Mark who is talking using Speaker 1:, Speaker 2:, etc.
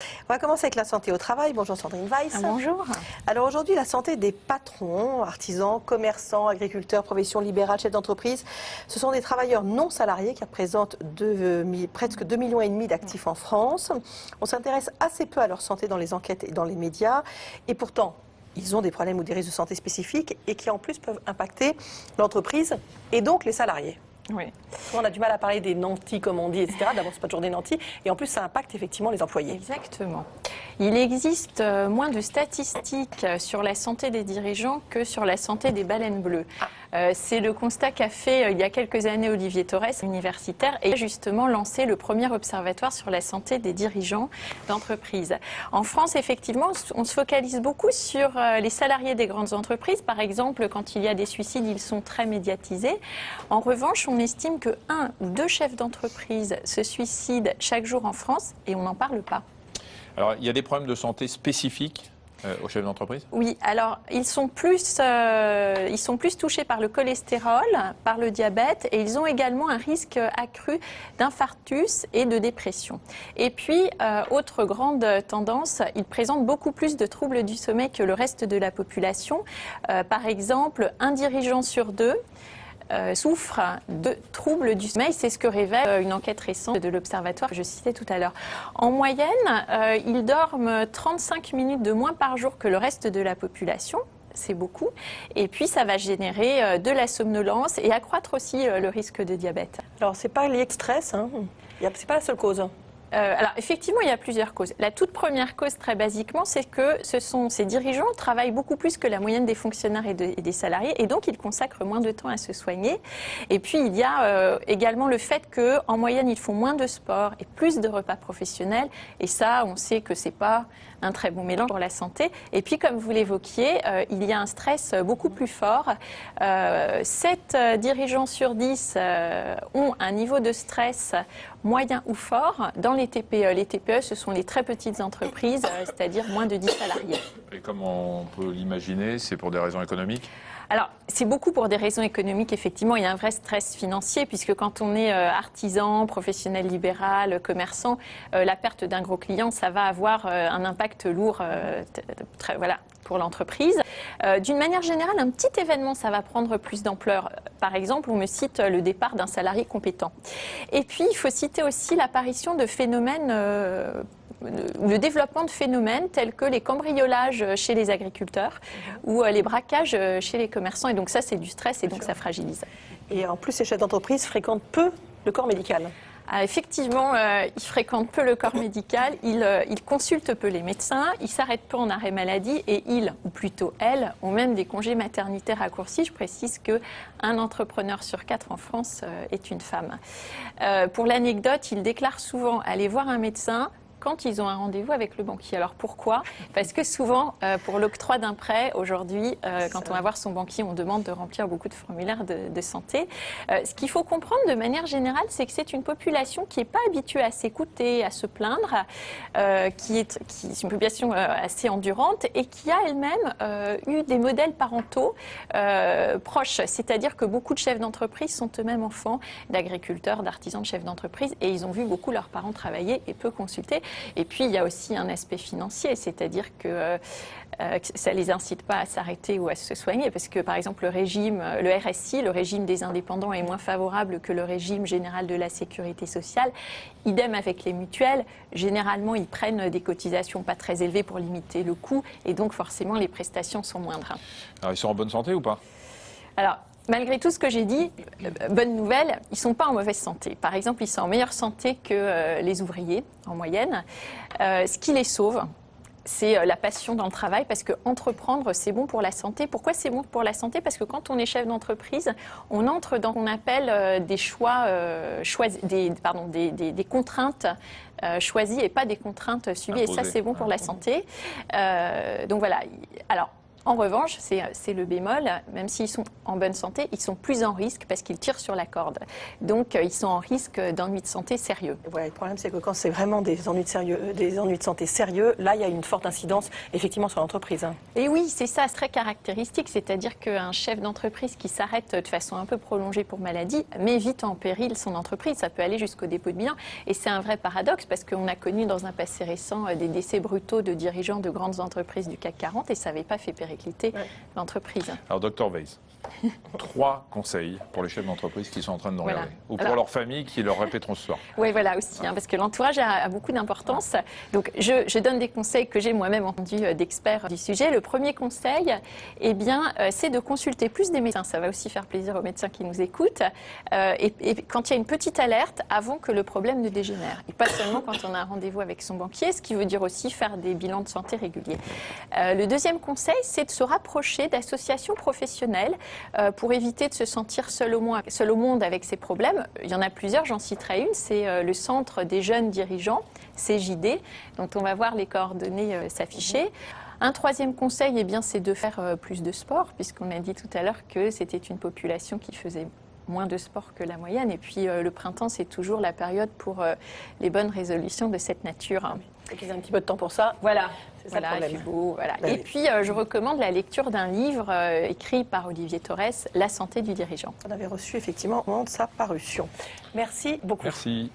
Speaker 1: On va commencer avec la santé au travail. Bonjour Sandrine Weiss.
Speaker 2: Bonjour.
Speaker 1: Alors aujourd'hui, la santé des patrons, artisans, commerçants, agriculteurs, professions libérales, chefs d'entreprise, ce sont des travailleurs non salariés qui représentent presque 2,5 millions d'actifs en France. On s'intéresse assez peu à leur santé dans les enquêtes et dans les médias. Et pourtant, ils ont des problèmes ou des risques de santé spécifiques et qui en plus peuvent impacter l'entreprise et donc les salariés.
Speaker 2: Oui.
Speaker 1: On a du mal à parler des nantis, comme on dit, etc. D'abord, c'est pas toujours des nantis. Et en plus, ça impacte effectivement les employés.
Speaker 2: Exactement. Il existe moins de statistiques sur la santé des dirigeants que sur la santé des baleines bleues. C'est le constat qu'a fait il y a quelques années Olivier Torres, universitaire, et a justement lancé le premier observatoire sur la santé des dirigeants d'entreprise. En France, effectivement, on se focalise beaucoup sur les salariés des grandes entreprises. Par exemple, quand il y a des suicides, ils sont très médiatisés. En revanche, on estime que 1 ou 2 chefs d'entreprise se suicident chaque jour en France et on n'en parle pas.
Speaker 3: Alors, il y a des problèmes de santé spécifiques aux chefs d'entreprise ?
Speaker 2: Oui, alors ils sont plus touchés par le cholestérol, par le diabète, et ils ont également un risque accru d'infarctus et de dépression. Et puis, autre grande tendance, ils présentent beaucoup plus de troubles du sommeil que le reste de la population. Par exemple, un dirigeant sur 2 souffre de troubles du sommeil. C'est ce que révèle une enquête récente de l'Observatoire que je citais tout à l'heure. En moyenne, ils dorment 35 minutes de moins par jour que le reste de la population. C'est beaucoup. Et puis, ça va générer de la somnolence et accroître aussi le risque de diabète.
Speaker 1: Alors, c'est pas lié au stress, hein. C'est pas la seule cause.
Speaker 2: Alors effectivement, il y a plusieurs causes. La toute première cause, très basiquement, c'est que ces dirigeants travaillent beaucoup plus que la moyenne des fonctionnaires et des salariés, et donc ils consacrent moins de temps à se soigner. Et puis il y a également le fait qu'en moyenne, ils font moins de sport et plus de repas professionnels. Et ça, on sait que c'est pas un très bon mélange pour la santé. Et puis, comme vous l'évoquiez, il y a un stress beaucoup plus fort. 7 dirigeants sur 10 ont un niveau de stress moyen ou fort dans les TPE. Les TPE, ce sont les très petites entreprises, c'est-à-dire moins de 10 salariés.
Speaker 3: Et comme on peut l'imaginer, c'est pour des raisons économiques ?
Speaker 2: Alors, c'est beaucoup pour des raisons économiques. Effectivement, il y a un vrai stress financier, puisque quand on est artisan, professionnel libéral, commerçant, la perte d'un gros client, ça va avoir un impact lourd pour l'entreprise. D'une manière générale, un petit événement, ça va prendre plus d'ampleur. Par exemple, on me cite le départ d'un salarié compétent. Et puis, il faut citer aussi l'apparition de phénomènes le développement de phénomènes tels que les cambriolages chez les agriculteurs ou les braquages chez les commerçants. Et donc ça, c'est du stress et donc ça fragilise.
Speaker 1: Et en plus, ces chefs d'entreprise fréquentent peu le corps médical.
Speaker 2: Effectivement, ils fréquentent peu le corps médical, ils consultent peu les médecins, ils s'arrêtent peu en arrêt maladie et ils, ou plutôt elles, ont même des congés maternité raccourcis. Je précise qu'un entrepreneur sur 4 en France est une femme. Pour l'anecdote, ils déclarent souvent aller voir un médecin quand ils ont un rendez-vous avec le banquier. Alors pourquoi ? Parce que souvent, pour l'octroi d'un prêt, aujourd'hui, quand on va voir son banquier, on demande de remplir beaucoup de formulaires de santé. Ce qu'il faut comprendre de manière générale, c'est que c'est une population qui n'est pas habituée à s'écouter, à se plaindre, qui est une population assez endurante et qui a elle-même eu des modèles parentaux proches. C'est-à-dire que beaucoup de chefs d'entreprise sont eux-mêmes enfants d'agriculteurs, d'artisans, de chefs d'entreprise et ils ont vu beaucoup leurs parents travailler et peu consulter. Et puis, il y a aussi un aspect financier, c'est-à-dire que ça ne les incite pas à s'arrêter ou à se soigner, parce que, par exemple, le RSI, le régime des indépendants, est moins favorable que le régime général de la sécurité sociale. Idem avec les mutuelles. Généralement, ils prennent des cotisations pas très élevées pour limiter le coût, et donc, forcément, les prestations sont moindres.
Speaker 3: Alors, ils sont en bonne santé ou pas ?
Speaker 2: Alors, malgré tout ce que j'ai dit, bonne nouvelle, ils ne sont pas en mauvaise santé. Par exemple, ils sont en meilleure santé que les ouvriers, en moyenne. Ce qui les sauve, c'est la passion dans le travail, parce qu'entreprendre, c'est bon pour la santé. Pourquoi c'est bon pour la santé ? Parce que quand on est chef d'entreprise, on entre dans ce qu'on appelle des contraintes choisies et pas des contraintes subies.
Speaker 3: Imposées.
Speaker 2: Et ça, c'est bon pour la santé. Donc voilà. Alors, En revanche, c'est le bémol, même s'ils sont en bonne santé, ils sont plus en risque parce qu'ils tirent sur la corde. Donc, ils sont en risque d'ennuis de santé sérieux.
Speaker 1: Ouais, le problème, c'est que quand c'est vraiment des ennuis de santé sérieux, là, il y a une forte incidence, effectivement, sur l'entreprise.
Speaker 2: Et oui, c'est ça, c'est très caractéristique. C'est-à-dire qu'un chef d'entreprise qui s'arrête de façon un peu prolongée pour maladie met vite en péril son entreprise. Ça peut aller jusqu'au dépôt de bilan. Et c'est un vrai paradoxe parce qu'on a connu dans un passé récent des décès brutaux de dirigeants de grandes entreprises du CAC 40 et ça n'avait pas fait péricliter l'entreprise.
Speaker 3: Alors, Dr Weiss, 3 conseils pour les chefs d'entreprise qui sont en train de nous regarder. Ou pour leur famille qui leur répéteront ce soir.
Speaker 2: Oui, voilà aussi, parce que l'entourage a beaucoup d'importance. Donc, je donne des conseils que j'ai moi-même entendus d'experts du sujet. Le premier conseil, eh bien, c'est de consulter plus des médecins. Ça va aussi faire plaisir aux médecins qui nous écoutent. Et quand il y a une petite alerte, avant que le problème ne dégénère. Et pas seulement quand on a un rendez-vous avec son banquier, ce qui veut dire aussi faire des bilans de santé réguliers. Le deuxième conseil, c'est de se rapprocher d'associations professionnelles pour éviter de se sentir seul au monde avec ses problèmes. Il y en a plusieurs, j'en citerai une, c'est le Centre des jeunes dirigeants, CJD, dont on va voir les coordonnées s'afficher. Un troisième conseil, eh bien, c'est de faire plus de sport, puisqu'on a dit tout à l'heure que c'était une population qui faisait moins de sport que la moyenne. Et puis le printemps, c'est toujours la période pour les bonnes résolutions de cette nature.
Speaker 1: Il faut qu'ils aient un petit peu de temps pour ça.
Speaker 2: Voilà.
Speaker 1: C'est ça le problème.
Speaker 2: Il fait beau, voilà.
Speaker 1: Ben
Speaker 2: Et
Speaker 1: oui.
Speaker 2: puis, je recommande la lecture d'un livre écrit par Olivier Torres, La santé du dirigeant.
Speaker 1: On avait reçu effectivement au moment de sa parution. Merci beaucoup.
Speaker 3: Merci.